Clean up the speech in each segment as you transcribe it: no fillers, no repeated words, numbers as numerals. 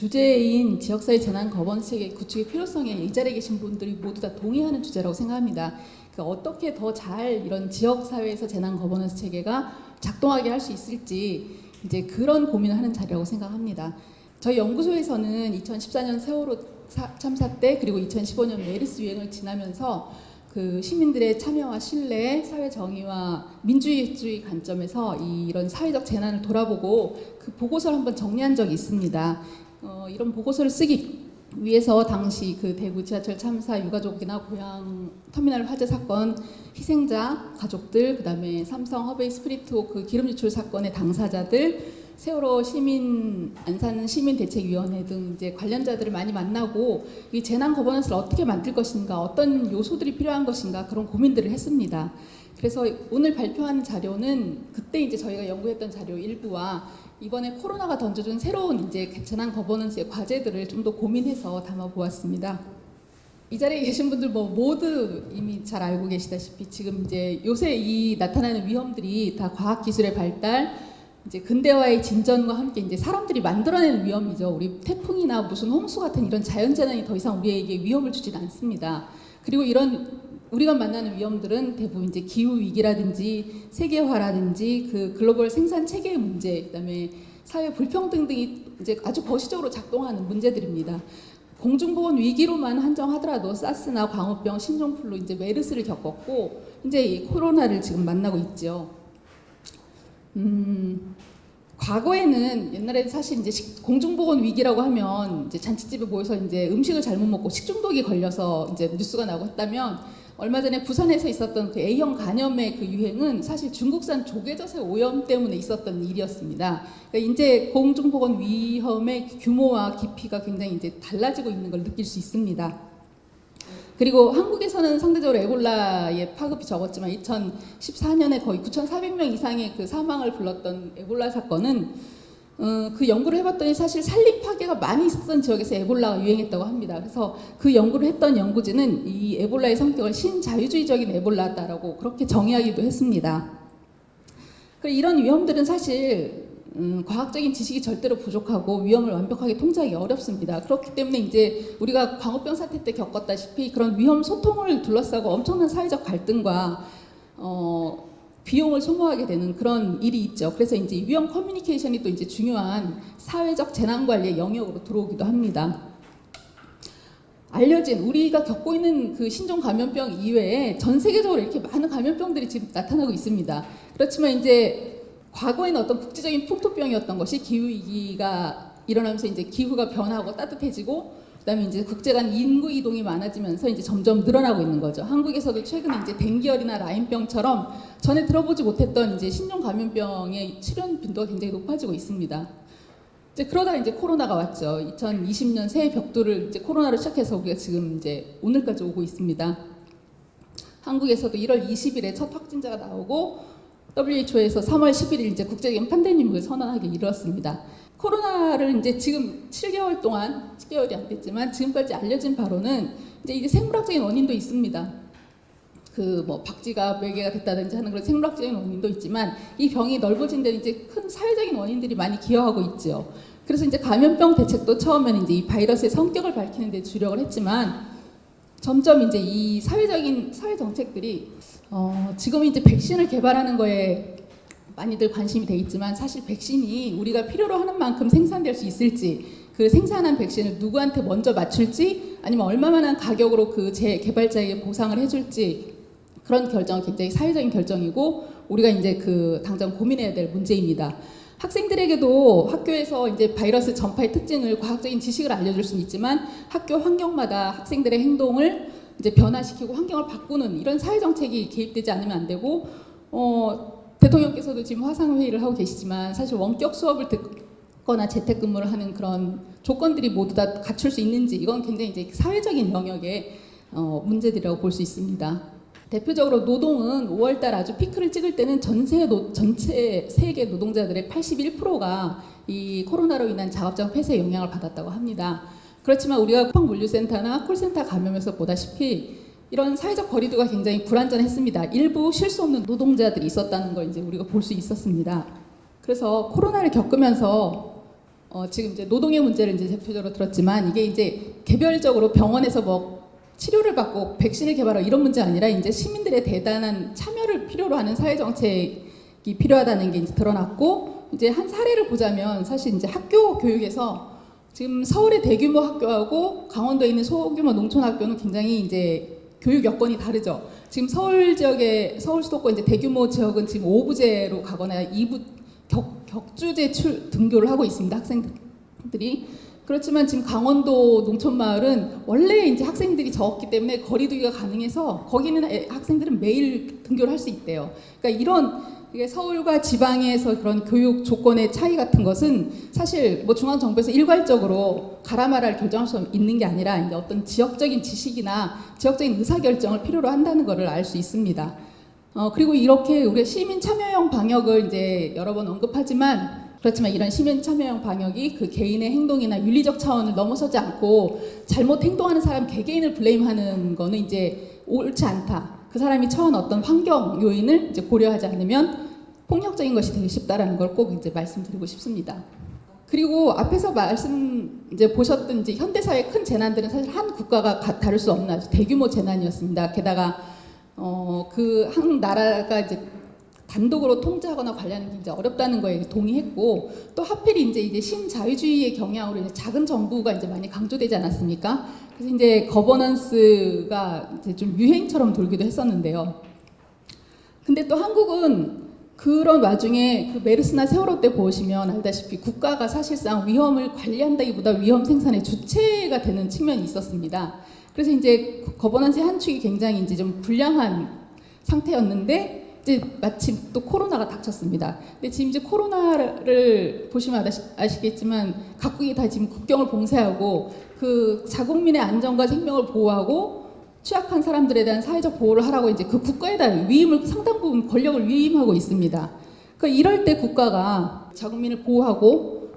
주제인 지역사회 재난 거버넌스 체계 구축의 필요성에 이 자리에 계신 분들이 모두 다 동의하는 주제라고 생각합니다. 그러니까 어떻게 더 잘 이런 지역사회에서 재난 거버넌스 체계가 작동하게 할 수 있을지 이제 그런 고민을 하는 자리라고 생각합니다. 저희 연구소에서는 2014년 세월호 참사 때 그리고 2015년 메르스 유행을 지나면서 그 시민들의 참여와 신뢰, 사회 정의와 민주주의 관점에서 이런 사회적 재난을 돌아보고 그 보고서를 한번 정리한 적이 있습니다. 이런 보고서를 쓰기 위해서 당시 그 대구 지하철 참사 유가족이나 고향 터미널 화재 사건 희생자 가족들, 그다음에 삼성 허베이 스프리트호 그 기름 유출 사건의 당사자들, 세월호 시민 안산 시민대책위원회 등 이제 관련자들을 많이 만나고 이 재난 거버넌스를 어떻게 만들 것인가, 어떤 요소들이 필요한 것인가 그런 고민들을 했습니다. 그래서 오늘 발표한 자료는 그때 이제 저희가 연구했던 자료 일부와 이번에 코로나가 던져준 새로운 이제 재난 거버넌스의 과제들을 좀 더 고민해서 담아 보았습니다. 이 자리에 계신 분들 모두 이미 잘 알고 계시다시피 지금 이제 요새 이 나타나는 위험들이 다 과학 기술의 발달, 이제 근대화의 진전과 함께 이제 사람들이 만들어내는 위험이죠. 우리 태풍이나 무슨 홍수 같은 이런 자연재난이 더 이상 우리에게 위험을 주진 않습니다. 그리고 이런 우리가 만나는 위험들은 대부분 이제 기후 위기라든지 세계화라든지 그 글로벌 생산 체계의 문제, 그다음에 사회 불평등 등이 이제 아주 거시적으로 작동하는 문제들입니다. 공중보건 위기로만 한정하더라도 사스나 광우병, 신종플루, 이제 메르스를 겪었고 이제 이 코로나를 지금 만나고 있죠. 과거에는 옛날에 사실 이제 공중보건 위기라고 하면 이제 잔치집에 모여서 이제 음식을 잘못 먹고 식중독이 걸려서 이제 뉴스가 나고 했다면, 얼마 전에 부산에서 있었던 그 A형 간염의 그 유행은 사실 중국산 조개젖의 오염 때문에 있었던 일이었습니다. 그러니까 이제 공중보건 위험의 규모와 깊이가 굉장히 이제 달라지고 있는 걸 느낄 수 있습니다. 그리고 한국에서는 상대적으로 에볼라의 파급이 적었지만 2014년에 거의 9,400명 이상의 그 사망을 불렀던 에볼라 사건은 그 연구를 해봤더니 사실 산림 파괴가 많이 있었던 지역에서 에볼라가 유행했다고 합니다. 그래서 그 연구를 했던 연구진은 이 에볼라의 성격을 신자유주의적인 에볼라다라고 그렇게 정의하기도 했습니다. 이런 위험들은 사실 과학적인 지식이 절대로 부족하고 위험을 완벽하게 통제하기 어렵습니다. 그렇기 때문에 이제 우리가 광우병 사태 때 겪었다시피 그런 위험 소통을 둘러싸고 엄청난 사회적 갈등과 비용을 소모하게 되는 그런 일이 있죠. 그래서 이제 위험 커뮤니케이션이 또 이제 중요한 사회적 재난 관리의 영역으로 들어오기도 합니다. 알려진 우리가 겪고 있는 그 신종 감염병 이외에 전 세계적으로 이렇게 많은 감염병들이 지금 나타나고 있습니다. 그렇지만 이제 과거에는 어떤 국제적인 풍토병이었던 것이 기후위기가 일어나면서 이제 기후가 변하고 따뜻해지고 그다음에 이제 국제 간 인구 이동이 많아지면서 이제 점점 늘어나고 있는 거죠. 한국에서도 최근에 이제 댕기열이나 라인병처럼 전에 들어보지 못했던 이제 신종 감염병의 출현 빈도가 굉장히 높아지고 있습니다. 이제 그러다 이제 코로나가 왔죠. 2020년 새해 벽두를 이제 코로나로 시작해서 우리가 지금 이제 오늘까지 오고 있습니다. 한국에서도 1월 20일에 첫 확진자가 나오고 WHO에서 3월 11일 이제 국제적인 팬데믹을 선언하게 이르렀습니다. 코로나를 이제 지금 7개월 동안 10개월이 안 됐지만 지금까지 알려진 바로는 이제 생물학적인 원인도 있습니다. 그 뭐 박쥐가 매개가 됐다든지 하는 그런 생물학적인 원인도 있지만 이 병이 넓어진 데는 이제 큰 사회적인 원인들이 많이 기여하고 있죠. 그래서 이제 감염병 대책도 처음에는 이제 이 바이러스의 성격을 밝히는 데 주력을 했지만 점점 이제 이 사회 정책들이 지금 이제 백신을 개발하는 거에 많이들 관심이 돼 있지만 사실 백신이 우리가 필요로 하는 만큼 생산될 수 있을지, 그 생산한 백신을 누구한테 먼저 맞출지, 아니면 얼마만한 가격으로 그 개발자에게 보상을 해줄지, 그런 결정은 굉장히 사회적인 결정이고 우리가 이제 그 당장 고민해야 될 문제입니다. 학생들에게도 학교에서 이제 바이러스 전파의 특징을 과학적인 지식을 알려줄 수는 있지만 학교 환경마다 학생들의 행동을 이제 변화시키고 환경을 바꾸는 이런 사회 정책이 개입되지 않으면 안 되고, 대통령께서도 지금 화상회의를 하고 계시지만 사실 원격 수업을 듣거나 재택근무를 하는 그런 조건들이 모두 다 갖출 수 있는지, 이건 굉장히 이제 사회적인 영역의 문제들이라고 볼 수 있습니다. 대표적으로 노동은 5월달 아주 피크를 찍을 때는 전체 세계 노동자들의 81%가 이 코로나로 인한 작업장 폐쇄에 영향을 받았다고 합니다. 그렇지만 우리가 쿠팡물류센터나 콜센터 감염에서 보다시피 이런 사회적 거리두기가 굉장히 불완전했습니다. 일부 쉴 수 없는 노동자들이 있었다는 걸 이제 우리가 볼 수 있었습니다. 그래서 코로나를 겪으면서 지금 이제 노동의 문제를 이제 대표적으로 들었지만 이게 이제 개별적으로 병원에서 뭐 치료를 받고 백신을 개발하고 이런 문제 아니라 이제 시민들의 대단한 참여를 필요로 하는 사회 정책이 필요하다는 게 이제 드러났고 이제 한 사례를 보자면 사실 이제 학교 교육에서 지금 서울의 대규모 학교하고 강원도에 있는 소규모 농촌 학교는 굉장히 이제 교육 여건이 다르죠. 지금 서울 지역의 서울 수도권 이제 대규모 지역은 지금 5부제로 가거나 2부 격주제 등교를 하고 있습니다. 학생들이. 그렇지만 지금 강원도 농촌 마을은 원래 이제 학생들이 적기 때문에 거리두기가 가능해서 거기는 학생들은 매일 등교를 할 수 있대요. 그러니까 이런 이게 서울과 지방에서 그런 교육 조건의 차이 같은 것은 사실 뭐 중앙 정부에서 일괄적으로 가라 마라를 결정할 수 있는 게 아니라 이제 어떤 지역적인 지식이나 지역적인 의사 결정을 필요로 한다는 것을 알 수 있습니다. 그리고 이렇게 우리 시민 참여형 방역을 이제 여러 번 언급하지만 그렇지만 이런 시민 참여형 방역이 그 개인의 행동이나 윤리적 차원을 넘어서지 않고 잘못 행동하는 사람 개개인을 블레임하는 거는 이제 옳지 않다. 그 사람이 처한 어떤 환경 요인을 이제 고려하지 않으면 폭력적인 것이 되기 쉽다라는 걸 꼭 이제 말씀드리고 싶습니다. 그리고 앞에서 이제 보셨던 이제 현대사의 큰 재난들은 사실 한 국가가 다룰 수 없는 아주 대규모 재난이었습니다. 게다가 그 한 나라가 이제 단독으로 통제하거나 관리하는 게 이제 어렵다는 거에 동의했고 또 하필 이제 신자유주의의 경향으로 이제 작은 정부가 이제 많이 강조되지 않았습니까? 그래서 이제 거버넌스가 이제 좀 유행처럼 돌기도 했었는데요. 근데 또 한국은 그런 와중에 그 메르스나 세월호 때 보시면 알다시피 국가가 사실상 위험을 관리한다기보다 위험 생산의 주체가 되는 측면이 있었습니다. 그래서 이제 거버넌스의 한 축이 굉장히 이제 좀 불량한 상태였는데 이제 마침 또 코로나가 닥쳤습니다. 근데 지금 이제 코로나를 보시면 아시겠지만 각국이 다 지금 국경을 봉쇄하고 그 자국민의 안전과 생명을 보호하고 취약한 사람들에 대한 사회적 보호를 하라고 이제 그 국가에 대한 위임을 상당 부분 권력을 위임하고 있습니다. 그러니까 이럴 때 국가가 자국민을 보호하고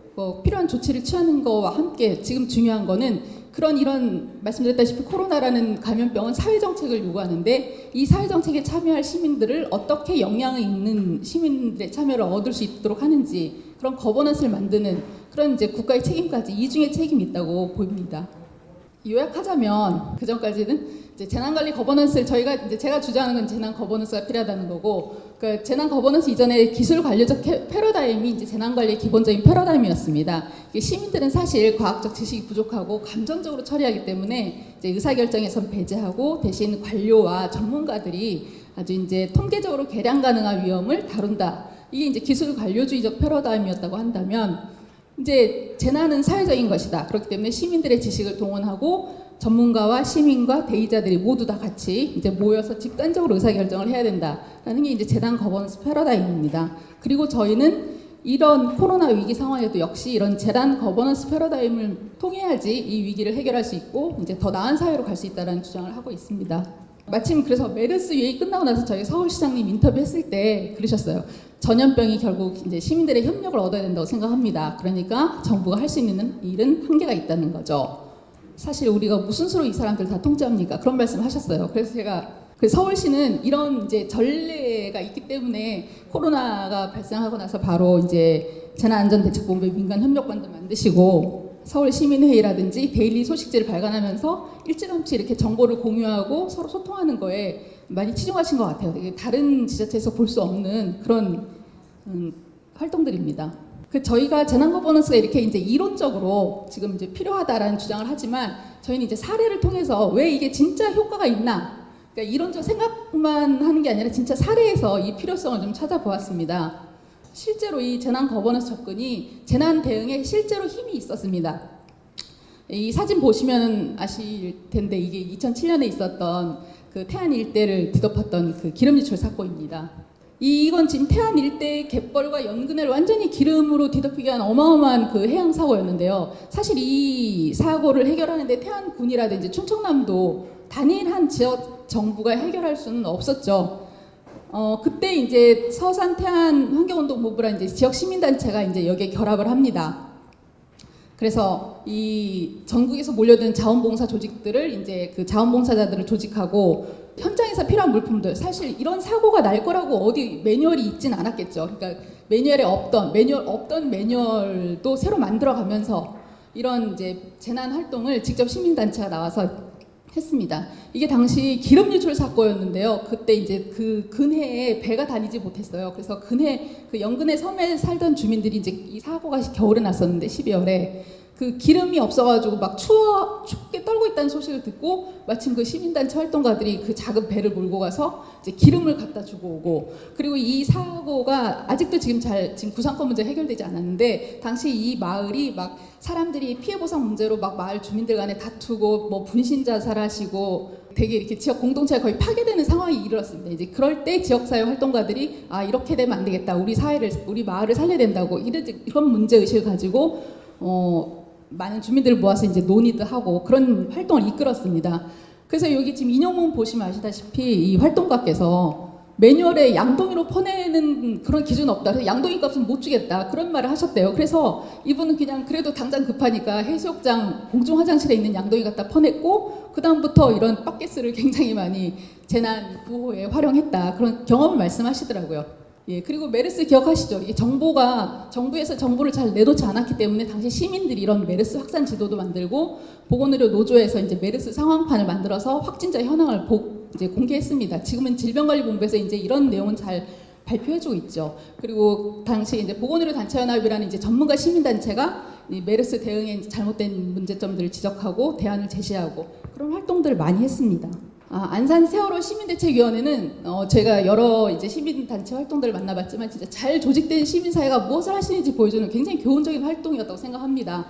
필요한 조치를 취하는 거와 함께 지금 중요한 거는 이런 말씀드렸다시피 코로나라는 감염병은 사회정책을 요구하는데 이 사회정책에 참여할 시민들을 어떻게 영향을 있는 시민들의 참여를 얻을 수 있도록 하는지 그런 거버넌스를 만드는 그런 이제 국가의 책임까지 이중의 책임이 있다고 보입니다. 요약하자면 그 전까지는 이제 재난관리 거버넌스를 제가 주장하는 건 재난 거버넌스가 필요하다는 거고, 그러니까 재난 거버넌스 이전에 기술 관료적 패러다임이 이제 재난관리의 기본적인 패러다임이었습니다. 시민들은 사실 과학적 지식이 부족하고 감정적으로 처리하기 때문에 이제 의사결정에선 배제하고 대신 관료와 전문가들이 아주 이제 통계적으로 계량 가능한 위험을 다룬다. 이게 이제 기술 관료주의적 패러다임이었다고 한다면 이제 재난은 사회적인 것이다. 그렇기 때문에 시민들의 지식을 동원하고 전문가와 시민과 대의자들이 모두 다 같이 이제 모여서 집단적으로 의사결정을 해야 된다라는 게 이제 재난 거버넌스 패러다임입니다. 그리고 저희는 이런 코로나 위기 상황에도 역시 이런 재난 거버넌스 패러다임을 통해야지 이 위기를 해결할 수 있고 이제 더 나은 사회로 갈 수 있다는 주장을 하고 있습니다. 마침 그래서 메르스 유행이 끝나고 나서 저희 서울시장님 인터뷰했을 때 그러셨어요. 전염병이 결국 이제 시민들의 협력을 얻어야 된다고 생각합니다. 그러니까 정부가 할 수 있는 일은 한계가 있다는 거죠. 사실 우리가 무슨 수로 이 사람들 다 통제합니까? 그런 말씀을 하셨어요. 그래서 제가 서울시는 이런 이제 전례가 있기 때문에 코로나가 발생하고 나서 바로 이제 재난안전대책본부의 민간협력반도 만드시고 서울시민회의라든지 데일리 소식지를 발간하면서 일찌감치 이렇게 정보를 공유하고 서로 소통하는 거에 많이 치중하신 것 같아요. 되게 다른 지자체에서 볼 수 없는 그런 활동들입니다. 저희가 재난 거버넌스가 이렇게 이제 이론적으로 지금 이제 필요하다라는 주장을 하지만 저희는 이제 사례를 통해서 왜 이게 진짜 효과가 있나, 그러니까 이론적 생각만 하는 게 아니라 진짜 사례에서 이 필요성을 좀 찾아보았습니다. 실제로 이 재난 거버넌스 접근이 재난 대응에 실제로 힘이 있었습니다. 이 사진 보시면 아실 텐데 이게 2007년에 있었던 그 태안 일대를 뒤덮었던 그 기름 유출 사고입니다. 이건 지금 태안 일대의 갯벌과 연근을 완전히 기름으로 뒤덮이게 한 어마어마한 그 해양 사고였는데요. 사실 이 사고를 해결하는데 태안군이라든지 충청남도 단일한 지역 정부가 해결할 수는 없었죠. 그때 이제 서산 태안 환경운동본부랑 이제 지역 시민단체가 이제 여기에 결합을 합니다. 그래서 이 전국에서 몰려든 자원봉사 조직들을 이제 그 자원봉사자들을 조직하고 현장에서 필요한 물품들, 사실 이런 사고가 날 거라고 어디 매뉴얼이 있진 않았겠죠. 그러니까 매뉴얼에 없던 매뉴얼도 새로 만들어가면서 이런 이제 재난 활동을 직접 시민단체가 나와서 했습니다. 이게 당시 기름 유출 사고였는데요. 그때 이제 그 근해에 배가 다니지 못했어요. 그래서 근해 그 연근해 섬에 살던 주민들이 이제 이 사고가 겨울에 났었는데 12월에 그 기름이 없어가지고 막 춥게 떨고 있다는 소식을 듣고 마침 그 시민단체 활동가들이 그 작은 배를 몰고 가서 이제 기름을 갖다 주고 오고, 그리고 이 사고가 아직도 지금 구상권 문제 해결되지 않았는데 당시 이 마을이 막 사람들이 피해 보상 문제로 막 마을 주민들 간에 다투고 뭐 분신 자살하시고 되게 이렇게 지역 공동체가 거의 파괴되는 상황이 이르렀습니다. 이제 그럴 때 지역사회 활동가들이 아 이렇게 되면 안 되겠다, 우리 마을을 살려야 된다고 이런 문제 의식을 가지고 많은 주민들을 모아서 이제 논의도 하고 그런 활동을 이끌었습니다. 그래서 여기 지금 인용문 보시면 아시다시피 이 활동가께서 매뉴얼에 양동이로 퍼내는 그런 기준은 없다. 그래서 양동이 값은 못 주겠다. 그런 말을 하셨대요. 그래서 이분은 그냥 그래도 당장 급하니까 해수욕장 공중 화장실에 있는 양동이 갖다 퍼냈고 그다음부터 이런 바켓을 굉장히 많이 재난 구호에 활용했다. 그런 경험을 말씀하시더라고요. 예, 그리고 메르스 기억하시죠? 이게 정부에서 정보를 잘 내놓지 않았기 때문에 당시 시민들이 이런 메르스 확산 지도도 만들고 보건의료 노조에서 이제 메르스 상황판을 만들어서 확진자 현황을 이제 공개했습니다. 지금은 질병관리본부에서 이제 이런 내용은 잘 발표해주고 있죠. 그리고 당시 이제 보건의료 단체연합이라는 이제 전문가 시민단체가 이 메르스 대응에 잘못된 문제점들을 지적하고 대안을 제시하고 그런 활동들을 많이 했습니다. 안산 세월호 시민대책위원회는 제가 여러 이제 시민단체 활동들을 만나봤지만 진짜 잘 조직된 시민사회가 무엇을 할 수 있는지 보여주는 굉장히 교훈적인 활동이었다고 생각합니다.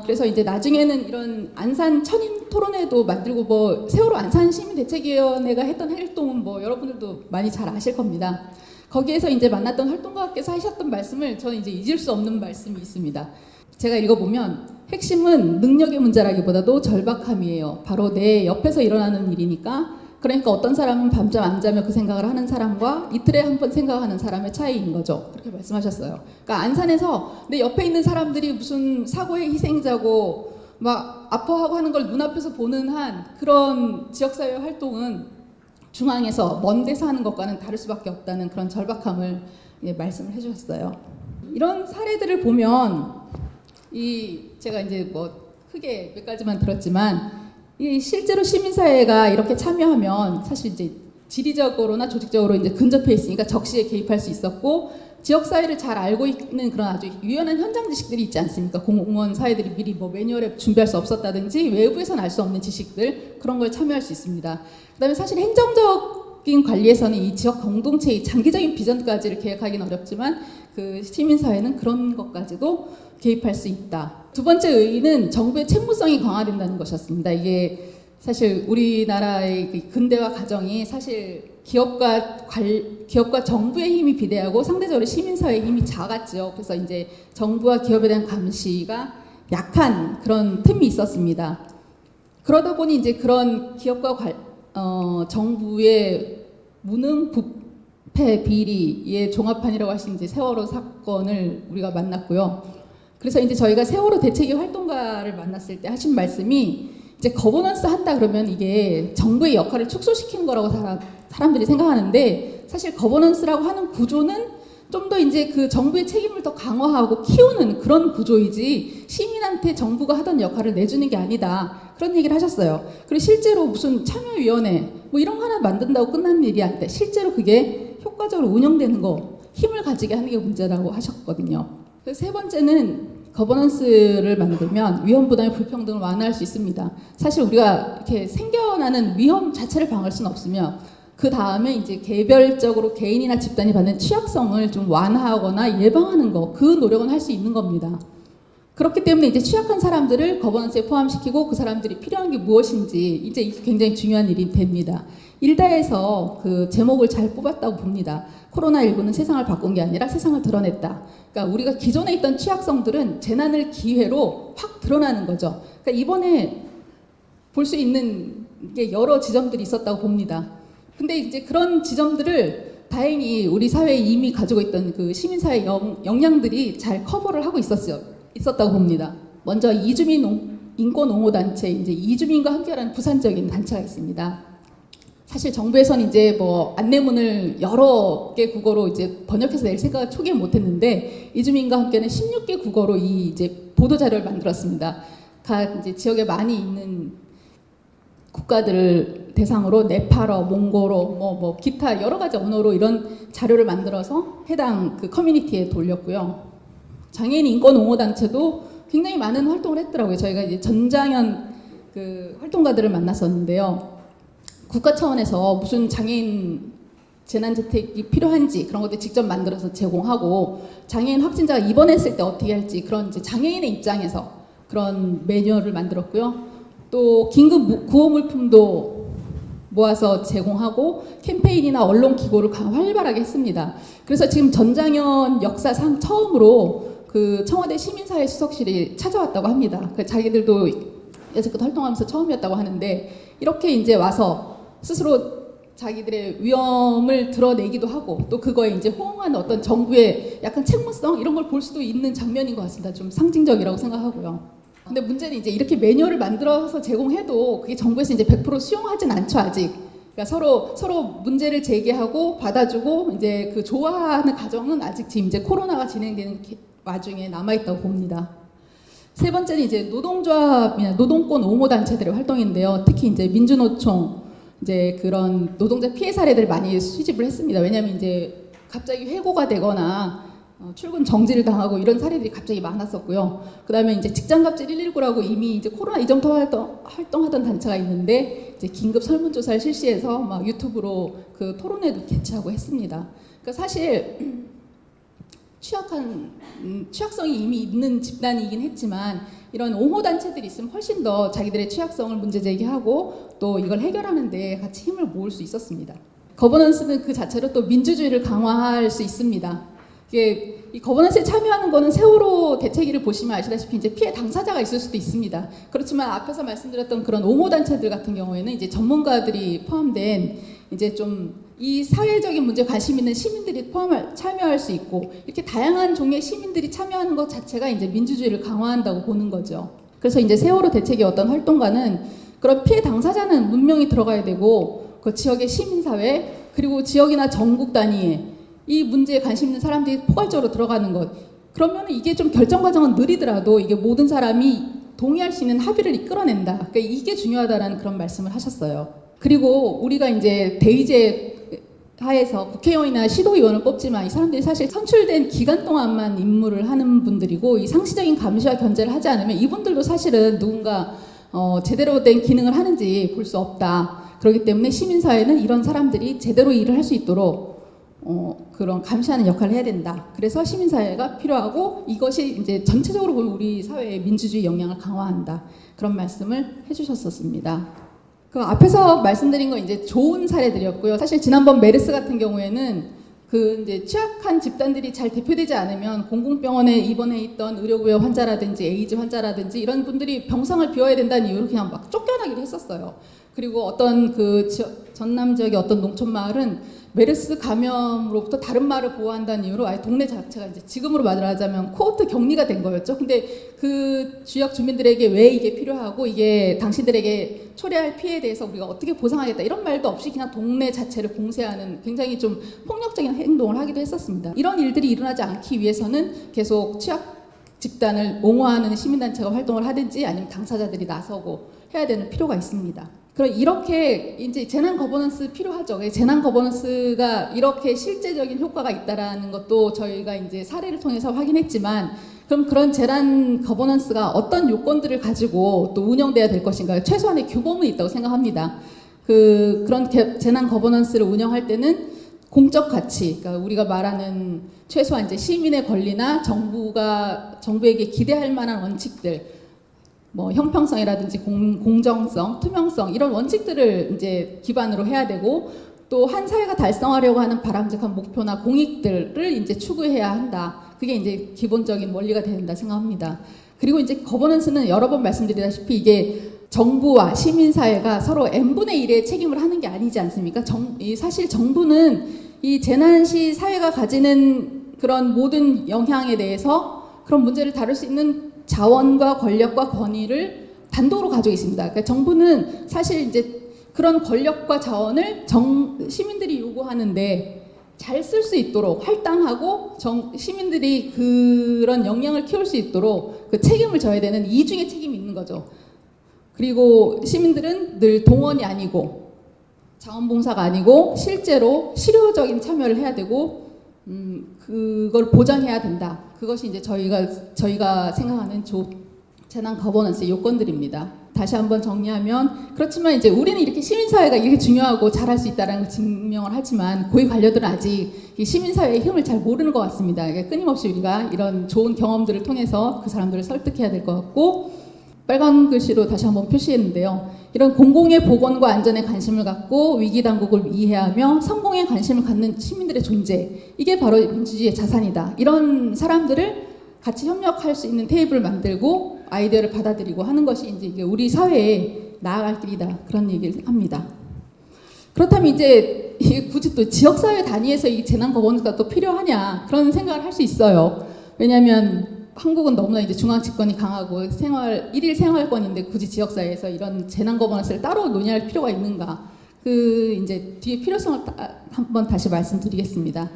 그래서 이제 나중에는 이런 안산 천인 토론회도 만들고 뭐 세월호 안산 시민대책위원회가 했던 활동은 뭐 여러분들도 많이 잘 아실 겁니다. 거기에서 이제 만났던 활동가께서 하셨던 말씀을 저는 이제 잊을 수 없는 말씀이 있습니다. 제가 읽어보면 핵심은 능력의 문제라기보다도 절박함이에요. 바로 내 옆에서 일어나는 일이니까. 그러니까 어떤 사람은 밤잠 안 자며 그 생각을 하는 사람과 이틀에 한 번 생각하는 사람의 차이인 거죠. 그렇게 말씀하셨어요. 그러니까 안산에서 내 옆에 있는 사람들이 무슨 사고의 희생자고 막 아파하고 하는 걸 눈앞에서 보는 한 그런 지역사회 활동은 중앙에서 먼 데서 하는 것과는 다를 수밖에 없다는 그런 절박함을 말씀을 해주셨어요. 이런 사례들을 보면 제가 이제 뭐 크게 몇 가지만 들었지만 실제로 시민사회가 이렇게 참여하면 사실 이제 지리적으로나 조직적으로 이제 근접해 있으니까 적시에 개입할 수 있었고 지역사회를 잘 알고 있는 그런 아주 유연한 현장 지식들이 있지 않습니까? 공무원 사회들이 미리 뭐 매뉴얼에 준비할 수 없었다든지 외부에서는 알 수 없는 지식들 그런 걸 참여할 수 있습니다. 그다음에 사실 행정적인 관리에서는 이 지역 공동체의 장기적인 비전까지를 계획하기는 어렵지만 그 시민사회는 그런 것까지도 개입할 수 있다. 두 번째 의의는 정부의 책무성이 강화된다는 것이었습니다. 이게 사실 우리나라의 그 근대화 과정이 사실 기업과 정부의 힘이 비대하고 상대적으로 시민사회의 힘이 작았죠. 그래서 이제 정부와 기업에 대한 감시가 약한 그런 틈이 있었습니다. 그러다 보니 이제 그런 기업과 정부의 무능, 부패, 비리의 종합판이라고 할 수 있는 세월호 사건을 우리가 만났고요. 그래서 이제 저희가 세월호 대책위 활동가를 만났을 때 하신 말씀이 이제 거버넌스 한다 그러면 이게 정부의 역할을 축소시키는 거라고 사람들이 생각하는데 사실 거버넌스라고 하는 구조는 좀 더 이제 그 정부의 책임을 더 강화하고 키우는 그런 구조이지 시민한테 정부가 하던 역할을 내주는 게 아니다. 그런 얘기를 하셨어요. 그리고 실제로 무슨 참여위원회 뭐 이런 거 하나 만든다고 끝나는 일이 아니다. 실제로 그게 효과적으로 운영되는 거, 힘을 가지게 하는 게 문제라고 하셨거든요. 세 번째는 거버넌스를 만들면 위험 부담의 불평등을 완화할 수 있습니다. 사실 우리가 이렇게 생겨나는 위험 자체를 방어할 수는 없으며 그 다음에 이제 개별적으로 개인이나 집단이 받는 취약성을 좀 완화하거나 예방하는 거, 그 노력은 할 수 있는 겁니다. 그렇기 때문에 이제 취약한 사람들을 거버넌스에 포함시키고 그 사람들이 필요한 게 무엇인지 이제 굉장히 중요한 일이 됩니다. 일다에서 그 제목을 잘 뽑았다고 봅니다. 코로나19는 세상을 바꾼 게 아니라 세상을 드러냈다. 그러니까 우리가 기존에 있던 취약성들은 재난을 기회로 확 드러나는 거죠. 그러니까 이번에 볼 수 있는 게 여러 지점들이 있었다고 봅니다. 근데 이제 그런 지점들을 다행히 우리 사회에 이미 가지고 있던 그 시민사회 역량들이 잘 커버를 하고 있었다고 봅니다. 먼저 이주민 인권옹호단체, 이제 이주민과 함께하는 부산적인 단체가 있습니다. 사실 정부에서는 이제 뭐 안내문을 여러 개 국어로 이제 번역해서 낼 생각을 초기에 못했는데 이주민과 함께는 16개 국어로 이 이제 보도 자료를 만들었습니다. 각 이제 지역에 많이 있는 국가들을 대상으로 네팔어, 몽골어, 뭐 기타 여러 가지 언어로 이런 자료를 만들어서 해당 그 커뮤니티에 돌렸고요. 장애인 인권 옹호 단체도 굉장히 많은 활동을 했더라고요. 저희가 이제 전장현 그 활동가들을 만났었는데요. 국가 차원에서 무슨 장애인 재난주택이 필요한지 그런 것들 직접 만들어서 제공하고 장애인 확진자가 입원했을 때 어떻게 할지 그런 이제 장애인의 입장에서 그런 매뉴얼을 만들었고요. 또 긴급 구호 물품도 모아서 제공하고 캠페인이나 언론 기고를 활발하게 했습니다. 그래서 지금 전장현 역사상 처음으로 그 청와대 시민사회 수석실이 찾아왔다고 합니다. 자기들도 여태껏 활동하면서 처음이었다고 하는데 이렇게 이제 와서 스스로 자기들의 위험을 드러내기도 하고 또 그거에 이제 호응하는 어떤 정부의 약간 책무성 이런 걸 볼 수도 있는 장면인 것 같습니다. 좀 상징적이라고 생각하고요. 근데 문제는 이제 이렇게 매뉴얼을 만들어서 제공해도 그게 정부에서 이제 100% 수용하진 않죠, 아직. 그러니까 서로 문제를 제기하고 받아주고 이제 그 좋아하는 과정은 아직 지금 이제 코로나가 진행되는 와중에 남아있다고 봅니다. 세 번째는 이제 노동조합이나 노동권 옹호 단체들의 활동인데요. 특히 이제 민주노총 이제 그런 노동자 피해 사례들 많이 수집을 했습니다. 왜냐하면 이제 갑자기 해고가 되거나 출근 정지를 당하고 이런 사례들이 갑자기 많았었고요. 그다음에 이제 직장갑질 119라고 이미 이제 코로나 이전부터 활동하던 단체가 있는데 이제 긴급 설문조사를 실시해서 막 유튜브로 그 토론회도 개최하고 했습니다. 그러니까 사실 취약성이 이미 있는 집단이긴 했지만 이런 옹호 단체들이 있으면 훨씬 더 자기들의 취약성을 문제 제기하고 또 이걸 해결하는 데 같이 힘을 모을 수 있었습니다. 거버넌스는 그 자체로 또 민주주의를 강화할 수 있습니다. 이 거버넌스에 참여하는 거는 세월호 대책위를 보시면 아시다시피 이제 피해 당사자가 있을 수도 있습니다. 그렇지만 앞에서 말씀드렸던 그런 옹호 단체들 같은 경우에는 이제 전문가들이 포함된 이제 좀 이 사회적인 문제에 관심 있는 시민들이 참여할 수 있고 이렇게 다양한 종류의 시민들이 참여하는 것 자체가 이제 민주주의를 강화한다고 보는 거죠. 그래서 이제 세월호 대책의 어떤 활동가는 그런 피해 당사자는 문명이 들어가야 되고 그 지역의 시민사회 그리고 지역이나 전국 단위에 이 문제에 관심 있는 사람들이 포괄적으로 들어가는 것. 그러면 이게 좀 결정 과정은 느리더라도 이게 모든 사람이 동의할 수 있는 합의를 이끌어낸다. 그러니까 이게 중요하다라는 그런 말씀을 하셨어요. 그리고 우리가 이제 대의제 하에서 국회의원이나 시도의원을 뽑지만 이 사람들이 사실 선출된 기간 동안만 임무를 하는 분들이고 이 상시적인 감시와 견제를 하지 않으면 이분들도 사실은 누군가 제대로 된 기능을 하는지 볼 수 없다. 그렇기 때문에 시민사회는 이런 사람들이 제대로 일을 할 수 있도록 그런 감시하는 역할을 해야 된다. 그래서 시민사회가 필요하고 이것이 이제 전체적으로 보면 우리 사회의 민주주의 영향을 강화한다. 그런 말씀을 해주셨었습니다. 그 앞에서 말씀드린 건 이제 좋은 사례들이었고요. 사실 지난번 메르스 같은 경우에는 그 이제 취약한 집단들이 잘 대표되지 않으면 공공병원에 입원해 있던 의료부여 환자라든지 에이즈 환자라든지 이런 분들이 병상을 비워야 된다는 이유로 그냥 막 쫓겨나기도 했었어요. 그리고 어떤 그 전남 지역의 어떤 농촌 마을은 메르스 감염으로부터 다른 마을을 보호한다는 이유로 아예 동네 자체가 이제 지금으로 말하자면 코호트 격리가 된 거였죠. 근데 그 지역 주민들에게 왜 이게 필요하고 이게 당신들에게 초래할 피해에 대해서 우리가 어떻게 보상하겠다 이런 말도 없이 그냥 동네 자체를 공세하는 굉장히 좀 폭력적인 행동을 하기도 했었습니다. 이런 일들이 일어나지 않기 위해서는 계속 취약 집단을 옹호하는 시민단체가 활동을 하든지 아니면 당사자들이 나서고 해야 되는 필요가 있습니다. 그럼 이렇게 이제 재난 거버넌스 필요하죠. 재난 거버넌스가 이렇게 실제적인 효과가 있다라는 것도 저희가 이제 사례를 통해서 확인했지만 그럼 그런 재난 거버넌스가 어떤 요건들을 가지고 또 운영돼야 될 것인가요? 최소한의 규범은 있다고 생각합니다. 그런 재난 거버넌스를 운영할 때는 공적 가치, 그러니까 우리가 말하는 최소한 이제 시민의 권리나 정부에게 기대할 만한 원칙들, 뭐 형평성이라든지 공정성, 투명성 이런 원칙들을 이제 기반으로 해야 되고 또 한 사회가 달성하려고 하는 바람직한 목표나 공익들을 이제 추구해야 한다. 그게 이제 기본적인 원리가 된다 생각합니다. 그리고 이제 거버넌스는 여러 번 말씀드리다시피 이게 정부와 시민사회가 서로 n분의 1의 책임을 하는 게 아니지 않습니까? 사실 정부는 이 재난 시 사회가 가지는 그런 모든 영향에 대해서 그런 문제를 다룰 수 있는 자원과 권력과 권위를 단독으로 가지고 있습니다. 그러니까 정부는 사실 이제 그런 권력과 자원을 시민들이 요구하는데 잘 쓸 수 있도록 할당하고 시민들이 그런 역량을 키울 수 있도록 그 책임을 져야 되는 이중의 책임이 있는 거죠. 그리고 시민들은 늘 동원이 아니고 자원봉사가 아니고 실제로 실효적인 참여를 해야 되고 그걸 보장해야 된다. 그것이 이제 저희가 생각하는 재난 거버넌스의 요건들입니다. 다시 한번 정리하면 그렇지만 이제 우리는 이렇게 시민사회가 이렇게 중요하고 잘할 수 있다는 걸 증명을 하지만 고위 관료들은 아직 이 시민사회의 힘을 잘 모르는 것 같습니다. 그러니까 끊임없이 우리가 이런 좋은 경험들을 통해서 그 사람들을 설득해야 될 것 같고 빨간 글씨로 다시 한번 표시했는데요. 이런 공공의 보건과 안전에 관심을 갖고 위기 당국을 이해하며 성공에 관심을 갖는 시민들의 존재 이게 바로 민주주의의 자산이다. 이런 사람들을 같이 협력할 수 있는 테이블을 만들고 아이디어를 받아들이고 하는 것이 이제 이게 우리 사회에 나아갈 길이다. 그런 얘기를 합니다. 그렇다면 이제 이게 굳이 또 지역사회 단위에서 이 재난거버넌스가 또 필요하냐 그런 생각을 할 수 있어요. 왜냐하면 한국은 너무나 이제 중앙 집권이 강하고 일일 생활권인데 굳이 지역사회에서 이런 재난거버넌스를 따로 논의할 필요가 있는가? 이제 뒤에 필요성을 한번 다시 말씀드리겠습니다.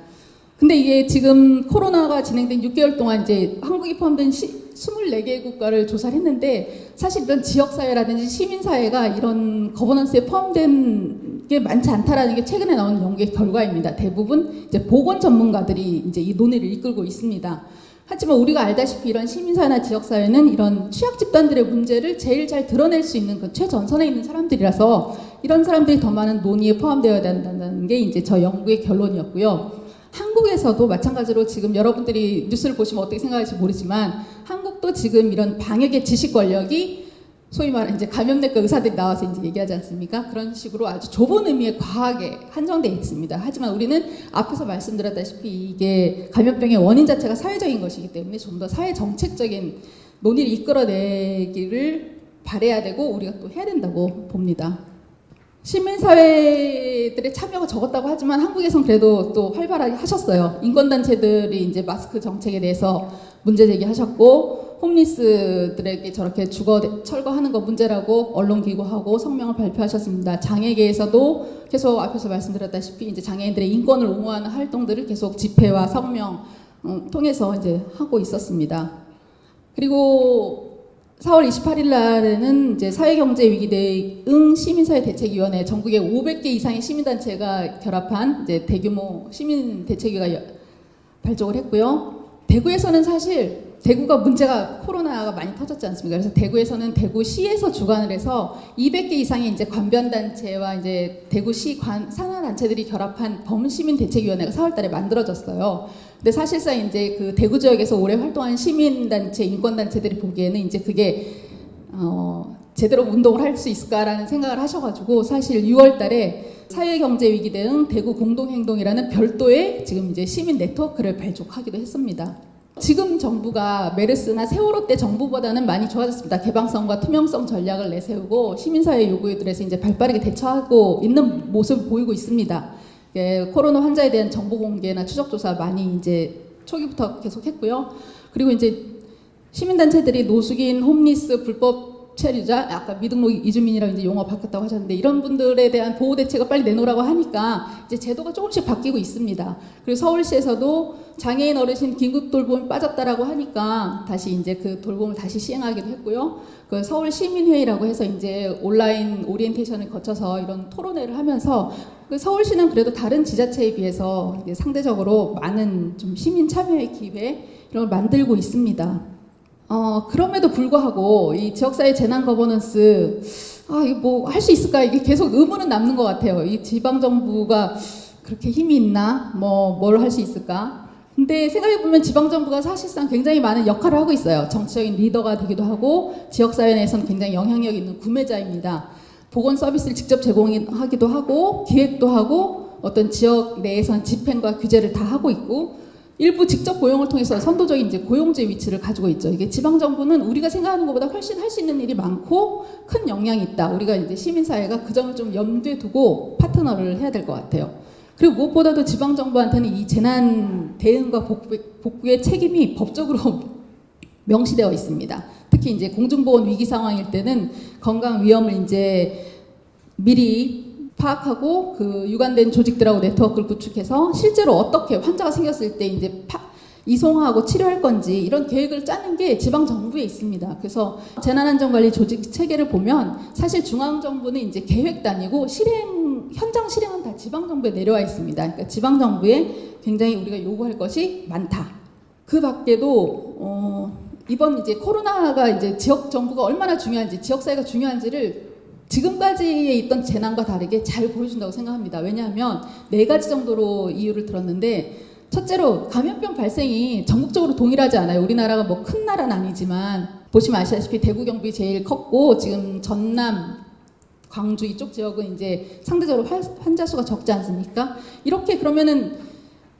근데 이게 지금 코로나가 진행된 6개월 동안 이제 한국이 포함된 24개 국가를 조사를 했는데 사실 이런 지역사회라든지 시민사회가 이런 거버넌스에 포함된 게 많지 않다라는 게 최근에 나온 연구의 결과입니다. 대부분 이제 보건 전문가들이 이제 이 논의를 이끌고 있습니다. 하지만 우리가 알다시피 이런 시민사회나 지역사회는 이런 취약 집단들의 문제를 제일 잘 드러낼 수 있는 그 최전선에 있는 사람들이라서 이런 사람들이 더 많은 논의에 포함되어야 된다는 게 이제 저 연구의 결론이었고요. 한국에서도 마찬가지로 지금 여러분들이 뉴스를 보시면 어떻게 생각할지 모르지만 한국도 지금 이런 방역의 지식 권력이 소위 말하는 이제 감염내과 의사들이 나와서 이제 얘기하지 않습니까? 그런 식으로 아주 좁은 의미의 과하게 한정되어 있습니다. 하지만 우리는 앞에서 말씀드렸다시피 이게 감염병의 원인 자체가 사회적인 것이기 때문에 좀 더 사회 정책적인 논의를 이끌어내기를 바라야 되고 우리가 또 해야 된다고 봅니다. 시민사회들의 참여가 적었다고 하지만 한국에선 그래도 또 활발하게 하셨어요. 인권단체들이 이제 마스크 정책에 대해서 문제 제기하셨고 홈리스들에게 저렇게 주거 철거하는 거 문제라고 언론 기고하고 성명을 발표하셨습니다. 장애계에서도 계속 앞에서 말씀드렸다시피 이제 장애인들의 인권을 옹호하는 활동들을 계속 집회와 성명 통해서 이제 하고 있었습니다. 그리고 4월 28일 날에는 이제 사회경제위기 대응 시민사회 대책위원회 전국에 500개 이상의 시민단체가 결합한 이제 대규모 시민대책위가 발족을 했고요. 대구에서는 사실 대구가 문제가 코로나가 많이 터졌지 않습니까? 그래서 대구에서는 대구시에서 주관을 해서 200개 이상의 이제 관변단체와 이제 대구시 산하단체들이 결합한 범시민대책위원회가 4월달에 만들어졌어요. 근데 사실상 이제 그 대구 지역에서 오래 활동한 시민단체, 인권단체들이 보기에는 이제 그게 제대로 운동을 할 수 있을까라는 생각을 하셔가지고 사실 6월달에 사회경제위기 대응 대구 공동행동이라는 별도의 지금 이제 시민 네트워크를 발족하기도 했습니다. 지금 정부가 메르스나 세월호 때 정부보다는 많이 좋아졌습니다. 개방성과 투명성 전략을 내세우고 시민사회 요구들에서 이제 발빠르게 대처하고 있는 모습을 보이고 있습니다. 코로나 환자에 대한 정보 공개나 추적 조사 많이 이제 초기부터 계속했고요. 그리고 이제 시민단체들이 노숙인, 홈리스, 불법 체류자, 아까 미등록 이주민이라고 이제 용어 바뀌었다고 하셨는데 이런 분들에 대한 보호 대책을 빨리 내놓으라고 하니까 이제 제도가 조금씩 바뀌고 있습니다. 그리고 서울시에서도 장애인 어르신 긴급 돌봄이 빠졌다라고 하니까 다시 이제 그 돌봄을 다시 시행하기도 했고요. 그 서울 시민회의라고 해서 이제 온라인 오리엔테이션을 거쳐서 이런 토론회를 하면서 그 서울시는 그래도 다른 지자체에 비해서 상대적으로 많은 좀 시민 참여의 기회 이런 걸 만들고 있습니다. 그럼에도 불구하고 이 지역사회 재난 거버넌스 이거 뭐 할 수 있을까 이게 계속 의문은 남는 것 같아요. 이 지방 정부가 그렇게 힘이 있나 뭘 할 수 있을까? 근데 생각해 보면 지방 정부가 사실상 굉장히 많은 역할을 하고 있어요. 정치적인 리더가 되기도 하고 지역사회 내에서는 굉장히 영향력 있는 구매자입니다. 보건 서비스를 직접 제공하기도 하고 기획도 하고 어떤 지역 내에서는 집행과 규제를 다 하고 있고. 일부 직접 고용을 통해서 선도적인 이제 고용제 위치를 가지고 있죠. 이게 지방 정부는 우리가 생각하는 것보다 훨씬 할 수 있는 일이 많고 큰 영향이 있다. 우리가 이제 시민사회가 그 점을 좀 염두에 두고 파트너를 해야 될 것 같아요. 그리고 무엇보다도 지방 정부한테는 이 재난 대응과 복구의 책임이 법적으로 명시되어 있습니다. 특히 이제 공중보건 위기 상황일 때는 건강 위험을 이제 미리 파악하고 그 유관된 조직들하고 네트워크를 구축해서 실제로 어떻게 환자가 생겼을 때 이제 이송하고 치료할 건지 이런 계획을 짜는 게 지방 정부에 있습니다. 그래서 재난안전관리 조직 체계를 보면 사실 중앙 정부는 이제 계획단이고 현장 실행은 다 지방 정부에 내려와 있습니다. 그러니까 지방 정부에 굉장히 우리가 요구할 것이 많다. 그 밖에도 이번 이제 코로나가 이제 지역 정부가 얼마나 중요한지, 지역 사회가 중요한지를 지금까지에 있던 재난과 다르게 잘 보여준다고 생각합니다. 왜냐하면 4가지 정도로 이유를 들었는데, 첫째로 감염병 발생이 전국적으로 동일하지 않아요. 우리나라가 뭐 큰 나라는 아니지만 보시면 아시다시피 대구 경북이 제일 컸고 지금 전남 광주 이쪽 지역은 이제 상대적으로 환자 수가 적지 않습니까? 이렇게 그러면은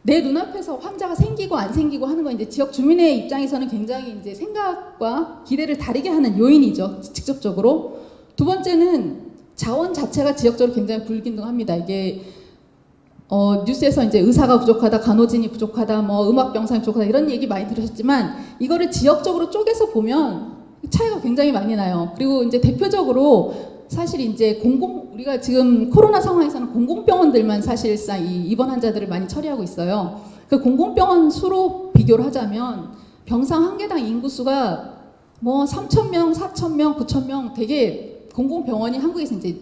내 눈앞에서 환자가 생기고 안 생기고 하는 건 이제 지역 주민의 입장에서는 굉장히 이제 생각과 기대를 다르게 하는 요인이죠. 직접적으로. 두 번째는 자원 자체가 지역적으로 굉장히 불균등합니다. 이게 뉴스에서 이제 의사가 부족하다, 간호진이 부족하다, 뭐 음압병상이 부족하다 이런 얘기 많이 들으셨지만 이거를 지역적으로 쪼개서 보면 차이가 굉장히 많이 나요. 그리고 이제 대표적으로 사실 이제 우리가 지금 코로나 상황에서는 공공병원들만 사실상 이 입원 환자들을 많이 처리하고 있어요. 그 공공병원 수로 비교를 하자면 병상 한 개당 인구수가 뭐 3,000명, 4,000명, 9,000명 되게 공공병원이 한국에서 이제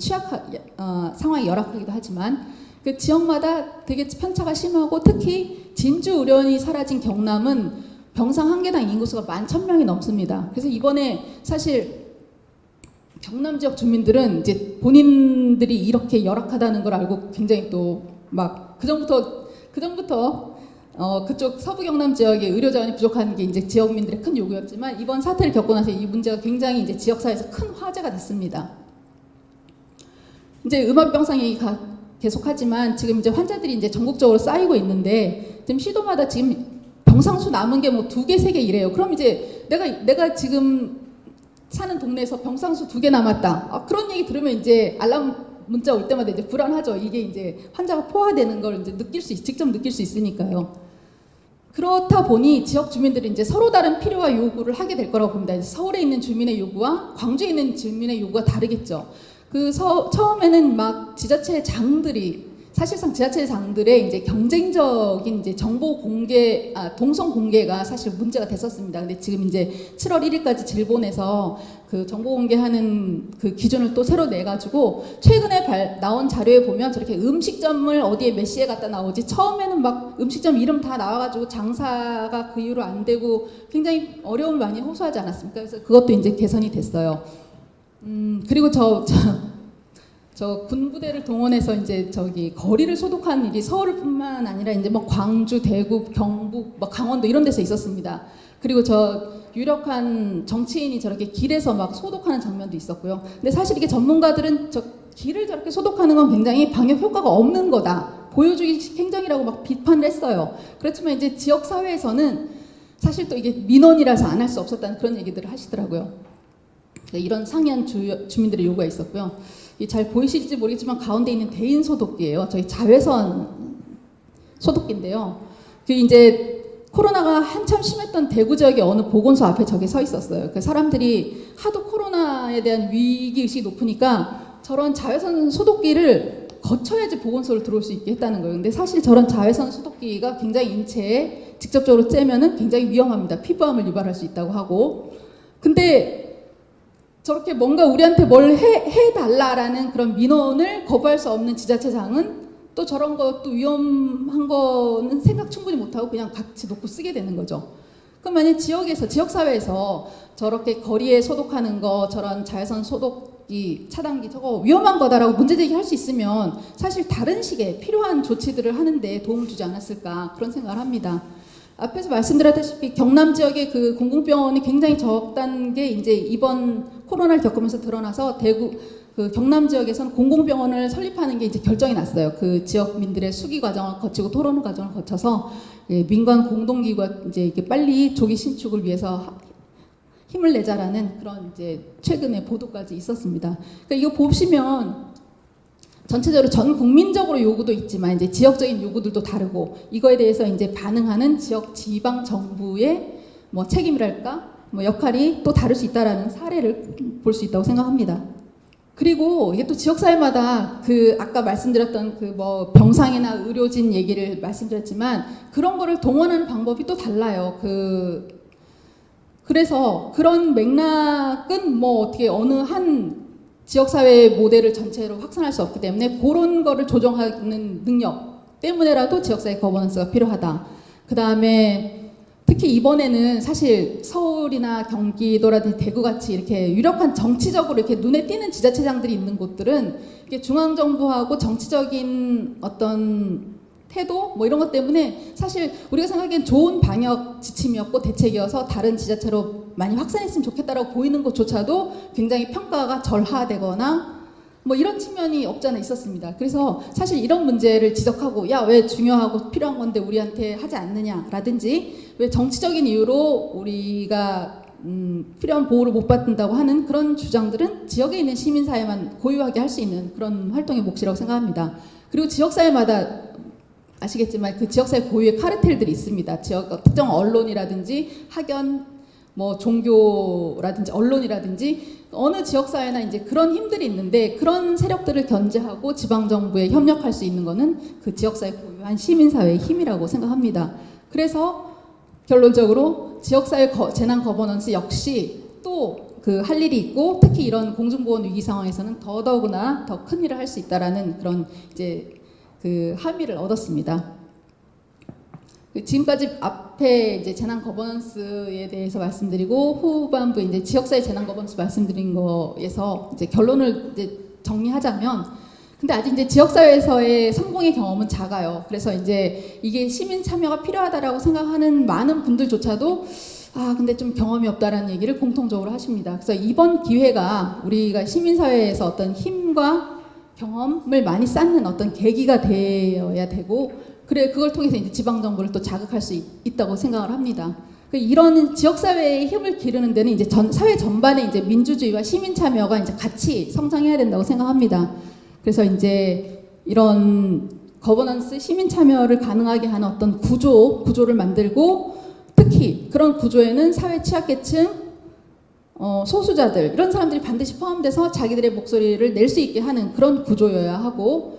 상황이 열악하기도 하지만 그 지역마다 되게 편차가 심하고 특히 진주 의료원이 사라진 경남은 병상 한 개당 인구수가 11,000명이 넘습니다. 그래서 이번에 사실 경남 지역 주민들은 이제 본인들이 이렇게 열악하다는 걸 알고 굉장히 또 막 그전부터 그쪽 서부 경남 지역에 의료 자원이 부족한 게 이제 지역민들의 큰 요구였지만 이번 사태를 겪고 나서 이 문제가 굉장히 이제 지역사회에서 큰 화제가 됐습니다. 이제 음압병상 얘기 계속하지만 지금 이제 환자들이 이제 전국적으로 쌓이고 있는데 지금 시도마다 지금 병상수 남은 게 뭐 2개, 3개 이래요. 그럼 이제 내가 지금 사는 동네에서 병상수 2개 남았다. 그런 얘기 들으면 이제 알람 문자 올 때마다 이제 불안하죠. 이게 이제 환자가 포화되는 걸 이제 직접 느낄 수 있으니까요. 그렇다 보니 지역 주민들이 이제 서로 다른 필요와 요구를 하게 될 거라고 봅니다. 서울에 있는 주민의 요구와 광주에 있는 주민의 요구가 다르겠죠. 처음에는 막 사실상 지자체장들의 이제 경쟁적인 이제 정보 공개, 동선 공개가 사실 문제가 됐었습니다. 근데 지금 이제 7월 1일까지 질본에서 그 정보 공개하는 그 기준을 또 새로 내가지고 최근에 나온 자료에 보면 저렇게 음식점을 어디에 몇 시에 갖다 나오지 처음에는 막 음식점 이름 다 나와가지고 장사가 그 이후로 안 되고 굉장히 어려움을 많이 호소하지 않았습니까? 그래서 그것도 이제 개선이 됐어요. 그리고 저 군부대를 동원해서 이제 거리를 소독하는 일이 서울뿐만 아니라 이제 뭐 광주, 대구, 경북, 뭐 강원도 이런 데서 있었습니다. 그리고 유력한 정치인이 저렇게 길에서 막 소독하는 장면도 있었고요. 근데 사실 이게 전문가들은 길을 저렇게 소독하는 건 굉장히 방역 효과가 없는 거다. 보여주기식 행정이라고 막 비판을 했어요. 그렇지만 이제 지역 사회에서는 사실 또 이게 민원이라서 안 할 수 없었다는 그런 얘기들을 하시더라고요. 이런 상이한 주민들의 요구가 있었고요. 잘 보이실지 모르겠지만 가운데 있는 대인 소독기예요. 저희 자외선 소독기인데요. 이제 코로나가 한참 심했던 대구 지역의 어느 보건소 앞에 저게 서 있었어요. 그 사람들이 하도 코로나에 대한 위기 의식이 높으니까 저런 자외선 소독기를 거쳐야지 보건소를 들어올 수 있게 했다는 거예요. 근데 사실 저런 자외선 소독기가 굉장히 인체에 직접적으로 쬐면은 굉장히 위험합니다. 피부암을 유발할 수 있다고 하고. 근데 저렇게 뭔가 우리한테 뭘 해달라라는 그런 민원을 거부할 수 없는 지자체장은 또 저런 것도 위험한 거는 생각 충분히 못하고 그냥 같이 놓고 쓰게 되는 거죠. 그럼 만약 지역사회에서 저렇게 거리에 소독하는 거, 저런 자외선 소독기, 차단기 저거 위험한 거다라고 문제제기할 수 있으면 사실 다른 식의 필요한 조치들을 하는데 도움을 주지 않았을까 그런 생각을 합니다. 앞에서 말씀드렸다시피 경남 지역의 그 공공병원이 굉장히 적다는 게 이제 이번 코로나를 겪으면서 드러나서 그 경남 지역에서는 공공병원을 설립하는 게 이제 결정이 났어요. 그 지역민들의 수기 과정을 거치고 토론 과정을 거쳐서 민간 공동기구가 이제 이렇게 빨리 조기 신축을 위해서 힘을 내자라는 그런 이제 최근에 보도까지 있었습니다. 그러니까 이거 보시면 전체적으로 전 국민적으로 요구도 있지만 이제 지역적인 요구들도 다르고 이거에 대해서 이제 반응하는 지방 정부의 뭐 책임이랄까 뭐 역할이 또 다를 수 있다라는 사례를 볼 수 있다고 생각합니다. 그리고 이게 또 지역사회마다 그 아까 말씀드렸던 그 뭐 병상이나 의료진 얘기를 말씀드렸지만 그런 거를 동원하는 방법이 또 달라요. 그래서 그런 맥락은 뭐 어떻게 어느 한 지역사회의 모델을 전체로 확산할 수 없기 때문에 그런 거를 조정하는 능력 때문에라도 지역사회 거버넌스가 필요하다. 그 다음에 특히 이번에는 사실 서울이나 경기도라든지 대구같이 이렇게 유력한 정치적으로 이렇게 눈에 띄는 지자체장들이 있는 곳들은 이게 중앙정부하고 정치적인 어떤 태도 뭐 이런 것 때문에 사실 우리가 생각하기엔 좋은 방역 지침이었고 대책이어서 다른 지자체로 많이 확산했으면 좋겠다라고 보이는 것조차도 굉장히 평가가 절하되거나 뭐 이런 측면이 없지 않아 있었습니다. 그래서 사실 이런 문제를 지적하고 야, 왜 중요하고 필요한 건데 우리한테 하지 않느냐라든지 왜 정치적인 이유로 우리가 필요한 보호를 못 받는다고 하는 그런 주장들은 지역에 있는 시민사회만 고유하게 할 수 있는 그런 활동의 몫이라고 생각합니다. 그리고 지역사회마다 아시겠지만 그 지역사회 고유의 카르텔들이 있습니다. 지역 특정 언론이라든지 학연, 뭐 종교라든지 언론이라든지 어느 지역사회나 이제 그런 힘들이 있는데 그런 세력들을 견제하고 지방정부에 협력할 수 있는 거는 그 지역사회 고유한 시민사회의 힘이라고 생각합니다. 그래서 결론적으로 지역사회 재난 거버넌스 역시 또 그 할 일이 있고 특히 이런 공중보건 위기 상황에서는 더더구나 더 큰 일을 할 수 있다라는 그런 이제 그 함의를 얻었습니다. 지금까지 앞에 이제 재난 거버넌스에 대해서 말씀드리고 후반부 이제 지역사회 재난 거버넌스 말씀드린 거에서 이제 결론을 이제 정리하자면, 근데 아직 이제 지역사회에서의 성공의 경험은 작아요. 그래서 이제 이게 시민 참여가 필요하다라고 생각하는 많은 분들조차도 근데 좀 경험이 없다라는 얘기를 공통적으로 하십니다. 그래서 이번 기회가 우리가 시민사회에서 어떤 힘과 경험을 많이 쌓는 어떤 계기가 되어야 되고, 그래 그걸 통해서 이제 지방 정부를 또 자극할 수 있다고 생각을 합니다. 이런 지역 사회의 힘을 기르는 데는 이제 사회 전반에 이제 민주주의와 시민 참여가 이제 같이 성장해야 된다고 생각합니다. 그래서 이제 이런 거버넌스 시민 참여를 가능하게 하는 어떤 구조를 만들고, 특히 그런 구조에는 사회 취약계층, 소수자들 이런 사람들이 반드시 포함돼서 자기들의 목소리를 낼 수 있게 하는 그런 구조여야 하고,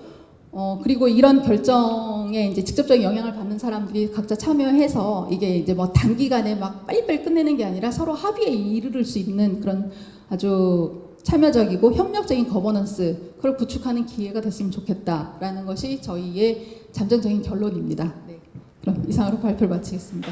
그리고 이런 결정에 이제 직접적인 영향을 받는 사람들이 각자 참여해서 이게 이제 뭐 단기간에 막 빨리빨리 끝내는 게 아니라 서로 합의에 이르를 수 있는 그런 아주 참여적이고 협력적인 거버넌스, 그걸 구축하는 기회가 됐으면 좋겠다라는 것이 저희의 잠정적인 결론입니다. 네. 그럼 이상으로 발표를 마치겠습니다.